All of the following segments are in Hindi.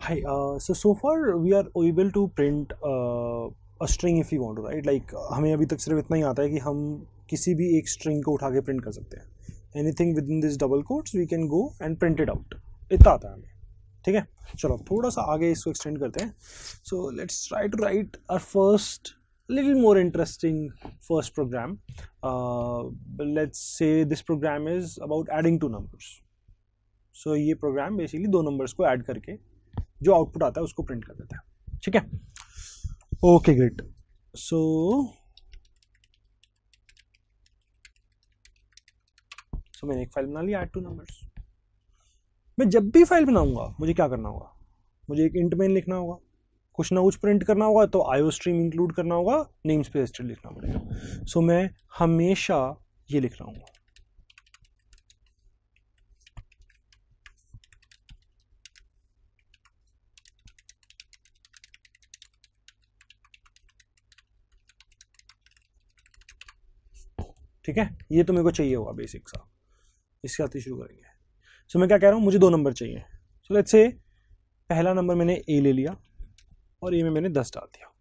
Hi. So far we are able to print a string if we want to, right? Like हमें अभी तक सिर्फ इतना ही आता है कि हम किसी भी एक string को उठा के print कर सकते हैं. Anything within this double quotes we can go and print it out. इतना आता है हमें. ठीक है. चलो थोड़ा सा आगे इसको extend करते हैं. So let's try to write our first little more interesting first program. Let's say this program is about adding two numbers. So ये program basically दो numbers को add करके जो आउटपुट आता है उसको प्रिंट कर देता है. ठीक है. Okay great. सो मैंने एक फाइल बना ली ऐड टू नंबर्स. मैं जब भी फाइल बनाऊंगा मुझे क्या करना होगा, मुझे एक इंट मेन लिखना होगा, कुछ ना कुछ प्रिंट करना होगा, तो आईओ स्ट्रीम इंक्लूड करना होगा, नेम स्पेस स्ट्रिंग लिखना पड़ेगा. सो मैं हमेशा ये लिख रहा हूँ. ठीक है. ये तो मेरे को चाहिए होगा बेसिक सा. इसके साथ ही शुरू करेंगे. सो मैं क्या कह रहा हूँ, मुझे दो नंबर चाहिए. सो लेट्स से पहला नंबर मैंने ए ले लिया और ए में मैंने 10 डाल दिया.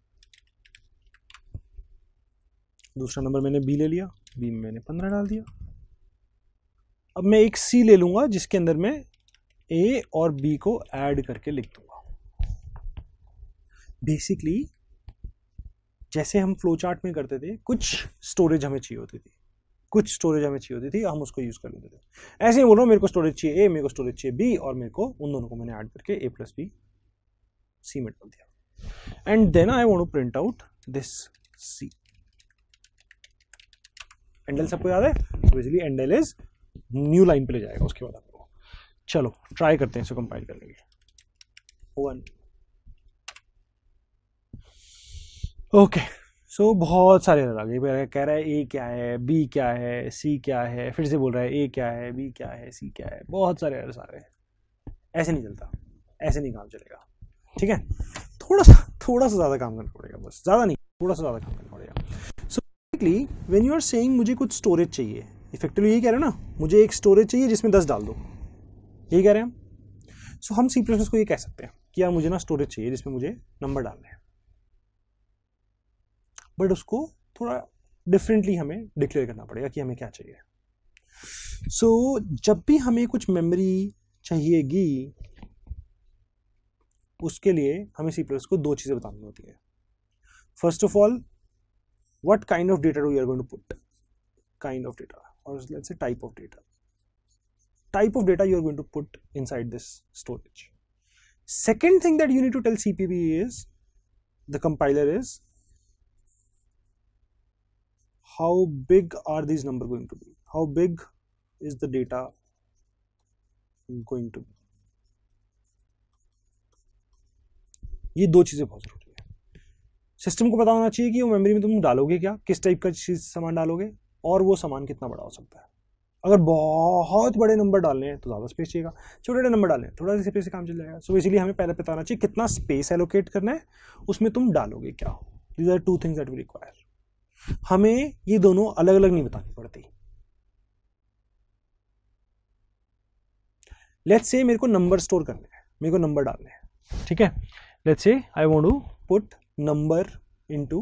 दूसरा नंबर मैंने बी ले लिया, बी में मैंने 15 डाल दिया. अब मैं एक सी ले लूंगा जिसके अंदर मैं ए और बी को ऐड करके लिख दूंगा. बेसिकली जैसे हम फ्लो चार्ट में करते थे, कुछ स्टोरेज हमें चाहिए होती थी, हम उसको यूज कर लेते थे. ऐसे ही बोल रहा हूँ, मेरे को स्टोरेज चाहिए ए, मेरे को स्टोरेज चाहिए बी, और मेरे को उन दोनों को मैंने ऐड करके ए प्लस बी सी में डाल दिया. And then I want to print out this C. Endl सबको याद है? Basically endl is new line पे ले जाएगा उसके बाद आपको. चलो ट्राई करते हैं इसको कंपाइल करने के. ओके. सो बहुत सारे एरर आ गए. कह रहा है ए क्या है, बी क्या है, सी क्या है, फिर से बोल रहा है ए क्या है, बी क्या है, सी क्या है. बहुत सारे एरर्स आ रहे हैं. ऐसे नहीं चलता, ऐसे नहीं काम चलेगा. ठीक है. थोड़ा सा ज़्यादा काम करना पड़ेगा, बस ज़्यादा नहीं, थोड़ा सा ज़्यादा काम करना पड़ेगा. So basically when you are saying मुझे कुछ स्टोरेज चाहिए, इफेक्टिवली यही कह रहे हैं ना, मुझे एक स्टोरेज चाहिए जिसमें 10 डाल दो, यही कह रहे हैं हम. सो हम सी प्लस को ये कह सकते हैं कि यार मुझे ना स्टोरेज चाहिए जिसमें मुझे नंबर डालने हैं, बट उसको थोड़ा डिफरेंटली हमें डिक्लेयर करना पड़ेगा कि हमें क्या चाहिए. सो जब भी हमें कुछ मेमोरी चाहिएगी, उसके लिए हमें सी प्लस को दो चीज़ें बतानी होती है. First of all, what kind of data we are going to put, kind of data, और let's say type of data. Type of data you are going to put inside this storage. Second thing that you need to tell CPP is, the compiler is, how big are these numbers going to be, how big is the data going to be. ये दो चीजें बहुत जरूरी है. सिस्टम को पता होना चाहिए कि वो मेमोरी में तुम डालोगे क्या, किस टाइप का चीज सामान डालोगे, और वो सामान कितना बड़ा हो सकता है. अगर बहुत बड़े नंबर डालने हैं तो ज़्यादा स्पेस चाहिएगा, छोटे नंबर डालने हैं थोड़ा सा स्पेस से काम चल जाएगा. सो इसीलिए हमें पहले पता होना चाहिए कितना स्पेस एलोकेट करना है, उसमें तुम डालोगे क्या. These are two things that we require. हमें ये दोनों अलग अलग नहीं बतानी पड़ती. लेट्स से मेरे को नंबर स्टोर करने हैं, मेरे को नंबर डालने हैं. ठीक है. Let's say I want to put number into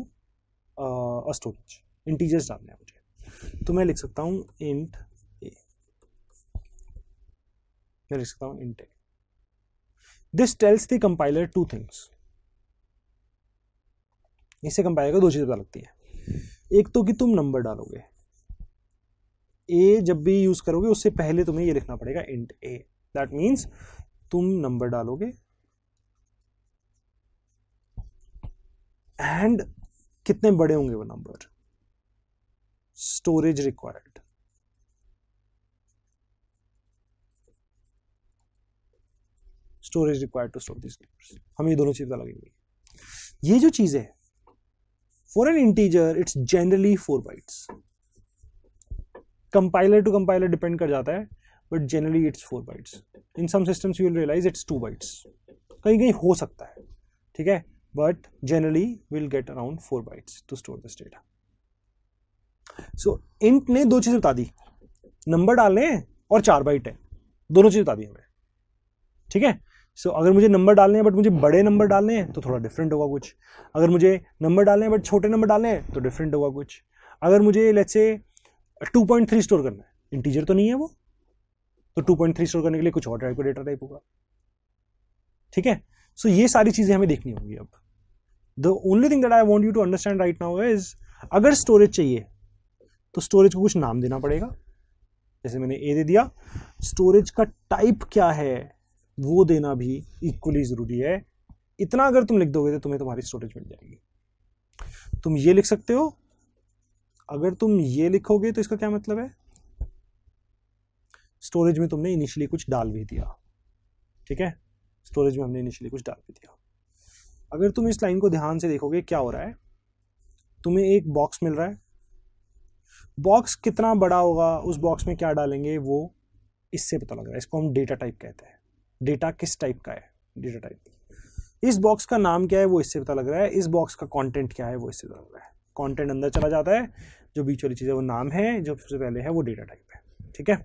a storage, integers डालने हैं मुझे. तो मैं लिख सकता हूं इंट ए, मैं लिख सकता हूं int A. This tells the compiler two things. इससे कंपाइलर को दो चीजें पता लगती है. एक तो कि तुम नंबर डालोगे, ए जब भी यूज करोगे उससे पहले तुम्हें ये लिखना पड़ेगा इंट ए. दैट मीन्स तुम नंबर डालोगे एंड कितने बड़े होंगे वो number. Storage required. Storage required to store this numbers. हमें ये दोनों चीजें लगेंगी. ये जो चीज है, for an integer it's generally 4 bytes. Compiler to compiler depend कर जाता है, but generally it's 4 bytes. In some systems you will realize it's 2 bytes. कहीं कहीं हो सकता है, ठीक है, but generally we'll get around 4 bytes to store this data. So int ने दो चीजें बता दी, नंबर डालने हैं और 4 बाइट है, दोनों चीजें बता दी हमें. ठीक है. सो अगर मुझे नंबर डालने हैं बट मुझे बड़े नंबर डालने हैं तो थोड़ा डिफरेंट होगा कुछ, अगर मुझे नंबर डालने हैं बट छोटे नंबर डालने हैं तो डिफरेंट होगा कुछ, अगर मुझे लेट्स से 2.3 स्टोर करना है, इंटीजर तो नहीं है वो, तो 2.3 स्टोर करने के लिए कुछ और टाइप का डेटा टाइप होगा, ठीक है। सो ये सारी चीजें हमें देखनी होंगी। अब the only thing that I want you to understand right now is, अगर स्टोरेज चाहिए तो स्टोरेज को कुछ नाम देना पड़ेगा, जैसे मैंने ए दे दिया, स्टोरेज का टाइप क्या है वो देना भी इक्वली जरूरी है। इतना अगर तुम लिख दोगे तो तुम्हें तुम्हारी स्टोरेज मिल जाएगी। तुम ये लिख सकते हो, अगर तुम ये लिखोगे तो इसका क्या मतलब है, स्टोरेज में तुमने इनिशियली कुछ डाल भी दिया, ठीक है, स्टोरेज में हमने इनिशियली कुछ डाल भी दिया। अगर तुम इस लाइन को ध्यान से देखोगे क्या हो रहा है, तुम्हें एक बॉक्स मिल रहा है, बॉक्स कितना बड़ा होगा, उस बॉक्स में क्या डालेंगे वो इससे पता लग रहा है। इसको हम डेटा टाइप कहते हैं। डेटा किस टाइप का है, डेटा टाइप। इस बॉक्स का नाम क्या है वो इससे पता लग रहा है, इस बॉक्स का कंटेंट क्या है वो इससे पता लग रहा है। कंटेंट अंदर चला जाता है, जो बीच वाली चीज़ है वो नाम है, जो सबसे पहले है वो डेटा टाइप है, ठीक है।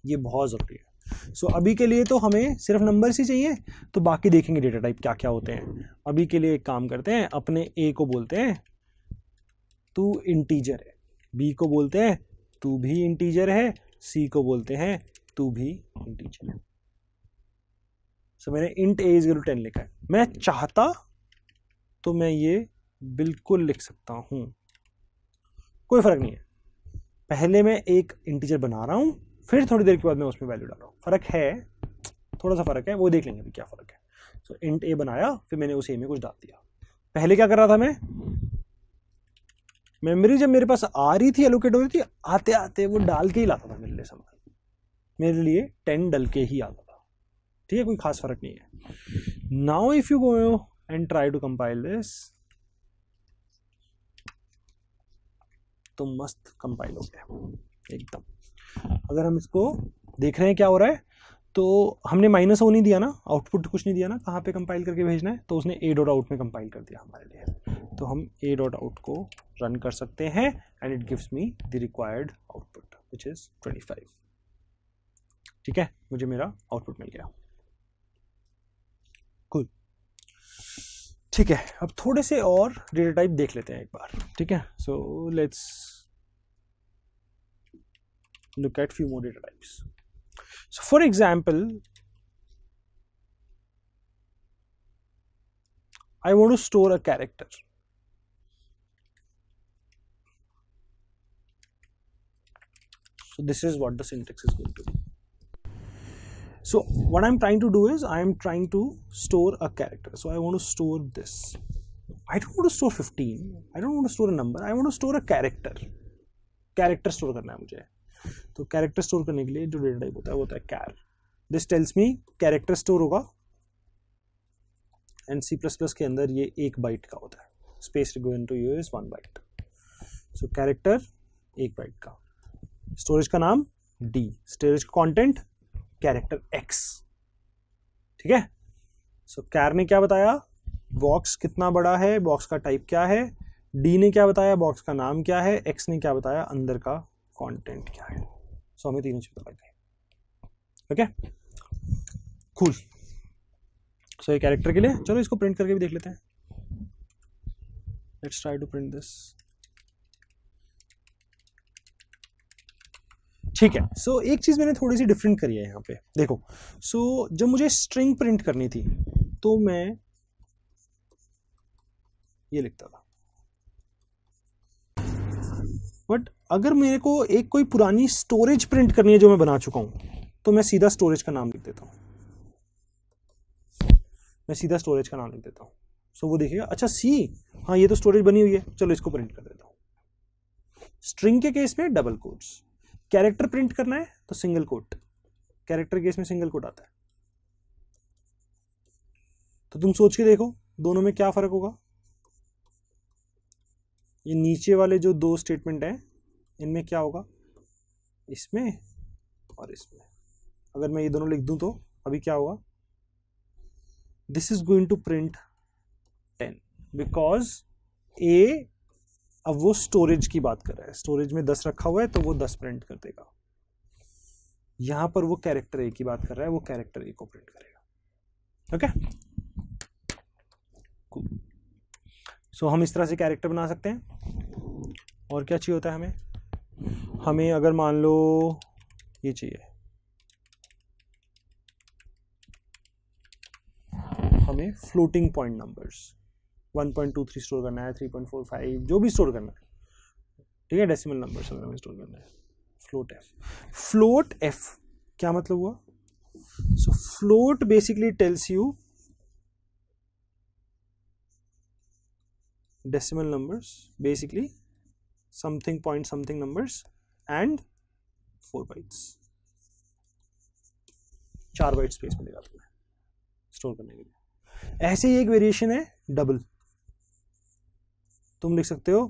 ये बहुत ज़रूरी है। सो अभी के लिए तो हमें सिर्फ नंबर्स ही चाहिए, तो बाकी देखेंगे डेटा टाइप क्या क्या होते हैं। अभी के लिए एक काम करते हैं, अपने ए को बोलते हैं तू इंटीजर है, बी को बोलते हैं तू भी इंटीजर है, सी को बोलते हैं तू भी इंटीजर है। सो मैंने int a is equal to 10 लिखा है। मैं चाहता तो मैं ये बिल्कुल लिख सकता हूं, कोई फर्क नहीं है। पहले मैं एक इंटीजर बना रहा हूं, फिर थोड़ी देर के बाद मैं उसमें वैल्यू डाल रहा हूं। फर्क है, थोड़ा सा फर्क है, वो देख लेंगे अभी क्या फर्क है। सो इंट ए बनाया, फिर मैंने उस ए में कुछ डाल दिया। पहले क्या कर रहा था मैं, मेमोरी जब मेरे पास आ रही थी, एलोकेट हो रही थी, आते आते वो डाल के ही लाता था मेरे लिए सामान, मेरे लिए 10 डल के ही आता था, ठीक है, कोई खास फर्क नहीं है। Now if you go and try to compile this, तो मस्त कंपाइल हो गया एकदम। अगर हम इसको देख रहे हैं क्या हो रहा है, तो हमने माइनस ओ नहीं दिया ना, आउटपुट कुछ नहीं दिया ना, कहाँ पे कंपाइल करके भेजना है, तो उसने ए डॉट आउट में कंपाइल कर दिया हमारे लिए। तो हम ए डॉट आउट को रन कर सकते हैं and it gives me the required output which is 25, ठीक है, मुझे मेरा आउटपुट मिल गया। कूल, ठीक है। अब थोड़े से और डेटा टाइप देख लेते हैं एक बार, ठीक है। So let's look at few more data types. So for example, I want to store a character. So this is what the syntax is going to be. So what I'm trying to do is I'm trying to store a character. So I want to store this. I don't want to store 15. I don't want to store a number. I want to store a character. Character store करना है मुझे। तो कैरेक्टर स्टोर करने के लिए जो डेटा टाइप होता है वो होता है char. This tells me character store होगा, एंड C++ के अंदर ये 1 बाइट का होता है। Space given to you is 1 byte. So character 1 byte का, स्टोरेज का नाम D, स्टोरेज का कंटेंट कैरेक्टर X, ठीक है। सो कैर ने क्या बताया, बॉक्स कितना बड़ा है, बॉक्स का टाइप क्या है, D ने क्या बताया, बॉक्स का नाम क्या है, X ने क्या बताया, अंदर का कंटेंट क्या है। सो हमें तीनों चीज पता लग गई, ओके, कूल। सो ये कैरेक्टर के लिए, चलो इसको प्रिंट करके भी देख लेते हैं। Let's try to print this, ठीक है। सो एक चीज मैंने थोड़ी सी डिफरेंट करी है यहाँ पे, देखो। सो जब मुझे स्ट्रिंग प्रिंट करनी थी तो मैं ये लिखता था, बट अगर मेरे को एक कोई पुरानी स्टोरेज प्रिंट करनी है जो मैं बना चुका हूं, तो मैं सीधा स्टोरेज का नाम लिख देता हूं, मैं सीधा स्टोरेज का नाम लिख देता हूं। सो वो देखिएगा, अच्छा सी, हाँ ये तो स्टोरेज बनी हुई है, चलो इसको प्रिंट कर देता हूं। स्ट्रिंग के केस में डबल कोट्स, कैरेक्टर प्रिंट करना है तो सिंगल कोट, कैरेक्टर केस में सिंगल कोट आता है। तो तुम सोच के देखो दोनों में क्या फर्क होगा। ये नीचे वाले जो 2 स्टेटमेंट हैं इनमें क्या होगा, इसमें और इसमें। अगर मैं ये दोनों लिख दूं तो अभी क्या होगा, this is going to print 10 because a, अब वो स्टोरेज की बात कर रहा है, स्टोरेज में 10 रखा हुआ है तो वो 10 प्रिंट कर देगा। यहां पर वो कैरेक्टर ए की बात कर रहा है, वो कैरेक्टर ए को प्रिंट करेगा। ओके, सो हम इस तरह से कैरेक्टर बना सकते हैं। और क्या चाहिए होता है हमें अगर मान लो ये चाहिए, हमें फ्लोटिंग पॉइंट नंबर्स 1.23 स्टोर करना है, 3.45 जो भी स्टोर करना है, ठीक है, डेसिमल नंबर्स अगर हमें स्टोर करना है। फ्लोट एफ क्या मतलब हुआ? So float basically tells you decimal numbers, basically something point something numbers and 4 bytes, 4 bite space मिलेगा तुम्हें स्टोर करने के लिए। ऐसे ही एक वेरिएशन है डबल, तुम लिख सकते हो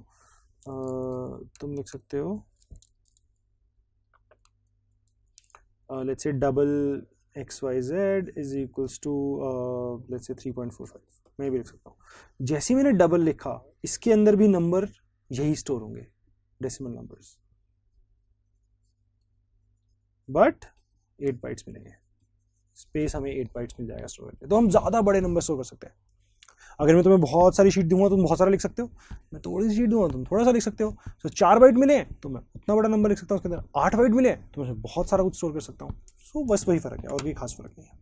let's say double xyz is equals to let's say 3.45, मैं भी लिख सकता हूँ। जैसे ही मैंने डबल लिखा, इसके अंदर भी नंबर यही स्टोर होंगे, डेसिमल नंबर्स, बट 8 बाइट्स मिलेंगे, स्पेस हमें 8 बाइट्स मिल जाएगा स्टोर करके। तो हम ज़्यादा बड़े नंबर स्टोर कर सकते हैं। अगर मैं तुम्हें बहुत सारी शीट दूंगा तुम बहुत सारा लिख सकते हो, मैं थोड़ी सी शीट दूंगा तुम थोड़ा सा लिख सकते हो। तो 4 बाइट मिले हैं तो मैं उतना बड़ा नंबर लिख सकता हूँ उसके अंदर, 8 बाइट मिले हैं तो मैं बहुत सारा कुछ स्टोर कर सकता हूँ। सो बस वही फर्क है और कोई खास फर्क नहीं है,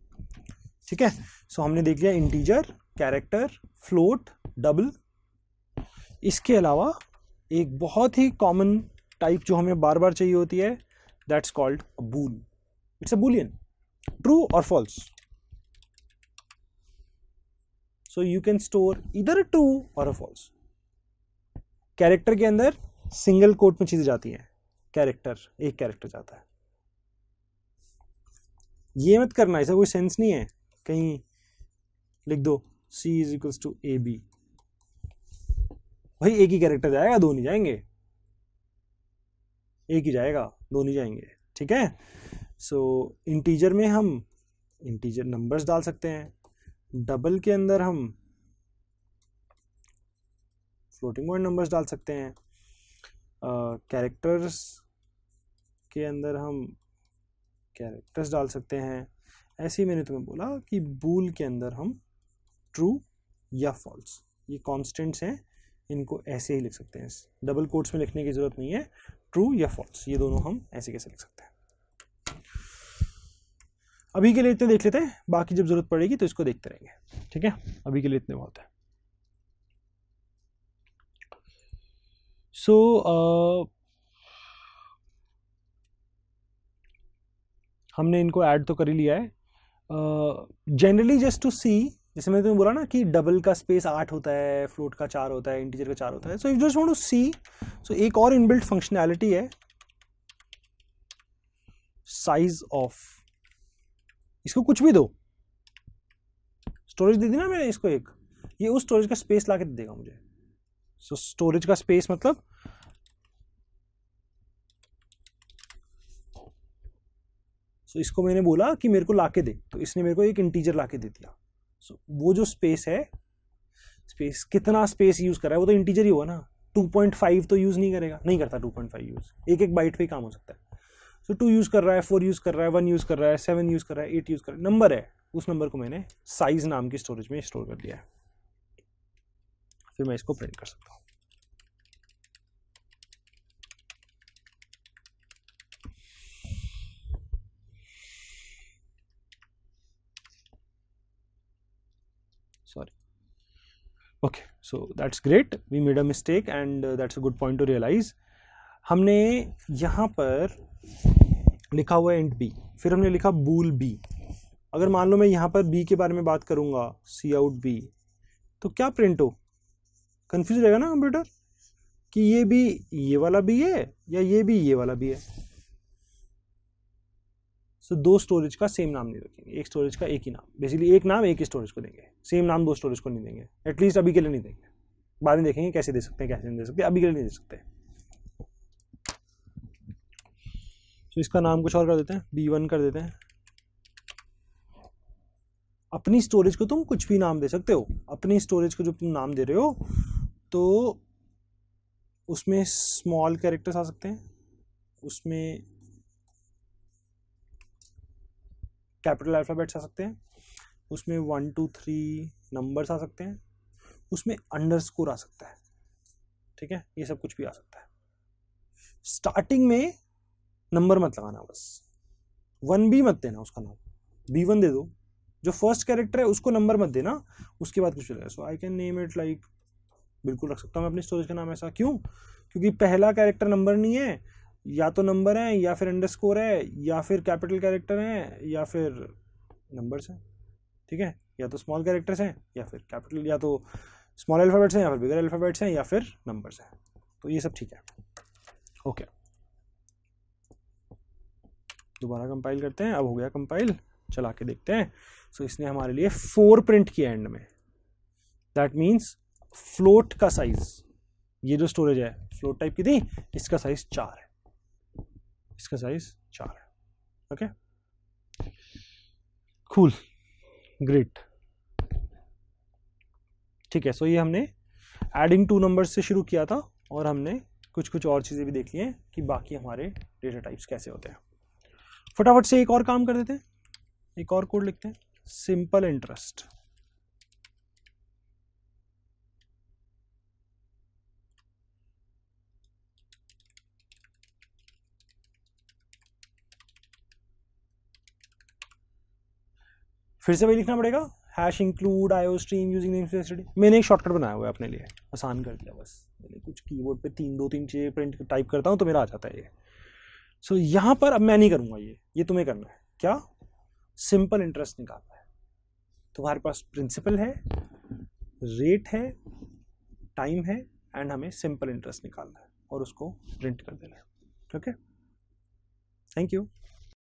ठीक है। सो हमने देख लिया इंटीजर, कैरेक्टर, फ्लोट, डबल। इसके अलावा एक बहुत ही कॉमन टाइप जो हमें बार बार चाहिए होती है, that's called a bool. It's a boolean, true और false. So you can store either a true or a false. Character के अंदर सिंगल कोट में चीजें जाती हैं, कैरेक्टर एक कैरेक्टर जाता है। ये मत करना, ऐसा कोई सेंस नहीं है कहीं लिख दो C is equals to AB, भाई एक ही कैरेक्टर जाएगा, दो नहीं जाएंगे, एक ही जाएगा दो नहीं जाएंगे, ठीक है। सो इंटीजर में हम इंटीजर नंबर्स डाल सकते हैं, डबल के अंदर हम फ्लोटिंग पॉइंट नंबर्स डाल सकते हैं, कैरेक्टर्स के अंदर हम कैरेक्टर्स डाल सकते हैं। ऐसे ही मैंने तुम्हें बोला कि बूल के अंदर हम ट्रू या फॉल्स, ये कॉन्स्टेंट्स हैं, इनको ऐसे ही लिख सकते हैं, डबल कोट्स में लिखने की जरूरत नहीं है। ट्रू या फॉल्स ये दोनों हम ऐसे कैसे लिख सकते हैं। अभी के लिए इतने देख लेते हैं, बाकी जब जरूरत पड़ेगी तो इसको देखते रहेंगे, ठीक है। अभी के लिए इतने बहुत है। सो हमने इनको ऐड तो कर ही लिया है। जनरली जस्ट टू सी, जैसे मैंने तुम्हें बोला ना कि डबल का स्पेस 8 होता है, फ्लोट का 4 होता है, इंटीजर का 4 होता है। So if just want to see, so एक और इनबिल्ट फंक्शनैलिटी है साइज ऑफ। इसको कुछ भी दो, स्टोरेज दे दी ना मैंने इसको एक, ये उस स्टोरेज का स्पेस लाके दे देगा मुझे। सो स्टोरेज का स्पेस मतलब इसको मैंने बोला कि मेरे को लाके दे, तो इसने मेरे को एक इंटीजर लाके दे दिया। सो वो जो स्पेस है, स्पेस कितना स्पेस यूज कर रहा है वो तो इंटीजर ही हुआ ना। 2.5 तो यूज नहीं करेगा, नहीं करता 2.5 यूज, एक बाइट पे काम हो सकता है। सो 2 यूज कर रहा है, 4 यूज कर रहा है, 1 यूज कर रहा है, 7 यूज कर रहा है, 8 यूज कर रहा है, नंबर है, उस नंबर को मैंने साइज नाम की स्टोरेज में स्टोर कर लिया है। फिर मैं इसको प्रिंट कर सकता हूँ। Sorry. Okay, so that's great. We made a mistake and that's a good point to realize. हमने यहाँ पर लिखा हुआ है int b, फिर हमने लिखा bool b। अगर मान लो मैं यहाँ पर b के बारे में बात करूँगा, cout b, तो क्या प्रिंट हो? कंफ्यूज रहेगा ना कंप्यूटर कि ये भी ये वाला भी है या ये भी ये वाला भी है। सो दो स्टोरेज का सेम नाम नहीं रखेंगे, एक स्टोरेज का एक ही नाम, बेसिकली एक नाम एक ही स्टोरेज को देंगे, सेम नाम दो स्टोरेज को नहीं देंगे, एटलीस्ट अभी के लिए नहीं देंगे। बाद में देखेंगे कैसे दे सकते हैं कैसे नहीं दे सकते, अभी के लिए नहीं दे सकते। तो इसका नाम कुछ और कर देते हैं, B1 कर देते हैं। अपनी स्टोरेज को तुम कुछ भी नाम दे सकते हो, अपनी स्टोरेज को जब तुम नाम दे रहे हो तो उसमें स्मॉल कैरेक्टर्स आ सकते हैं, उसमें कैपिटल अल्फाबेट्स आ सकते हैं, उसमें 1 2 3 नंबर्स आ सकते हैं, उसमें अंडरस्कोर आ सकता है, ठीक है, ये सब कुछ भी आ सकता है। स्टार्टिंग में नंबर मत लगाना, बस 1B मत देना उसका नाम, B1 दे दो। जो फर्स्ट कैरेक्टर है उसको नंबर मत देना, उसके बाद कुछ चलेगा। So I can name it like, बिल्कुल रख सकता हूँ मैं अपनी स्टोरेज का नाम ऐसा। क्यों? क्योंकि पहला कैरेक्टर नंबर नहीं है, या तो नंबर है या फिर अंडरस्कोर है या फिर कैपिटल कैरेक्टर है या फिर नंबर्स हैं, ठीक है, या तो स्मॉल कैरेक्टर्स हैं या फिर कैपिटल, या तो स्मॉल अल्फाबेट्स हैं या फिर बिगर अल्फाबेट्स हैं या फिर नंबर्स हैं, तो ये सब ठीक है। ओके, दोबारा कंपाइल करते हैं। अब हो गया कंपाइल, चला के देखते हैं। सो इसने हमारे लिए 4 प्रिंट किया एंड में, दैट मीन्स फ्लोट का साइज, ये जो स्टोरेज है फ्लोट टाइप की थी, इसका साइज 4 है, इसका साइज 4 है। ओके, कूल, ग्रेट, ठीक है। सो ये हमने एडिंग 2 नंबर्स से शुरू किया था, और हमने कुछ कुछ और चीज़ें भी देख ली हैं कि बाकी हमारे डेटा टाइप्स कैसे होते हैं। फटाफट से एक और काम कर देते हैं, एक और कोड लिखते हैं, सिंपल इंटरेस्ट। फिर से वही लिखना पड़ेगा, hash include IO stream using namespace. मैंने एक शॉर्टकट बनाया हुआ है अपने लिए, आसान कर दिया बस। मैंने कुछ कीबोर्ड पे 2-3 चीज़ें प्रिंट टाइप करता हूँ तो मेरा आ जाता है ये। सो यहाँ पर अब मैं नहीं करूँगा, ये तुम्हें करना है। क्या? सिंपल इंटरेस्ट निकालना है। तुम्हारे पास प्रिंसिपल है, रेट है, टाइम है, एंड हमें सिंपल इंटरेस्ट निकालना है और उसको प्रिंट कर देना है। Okay, thank you.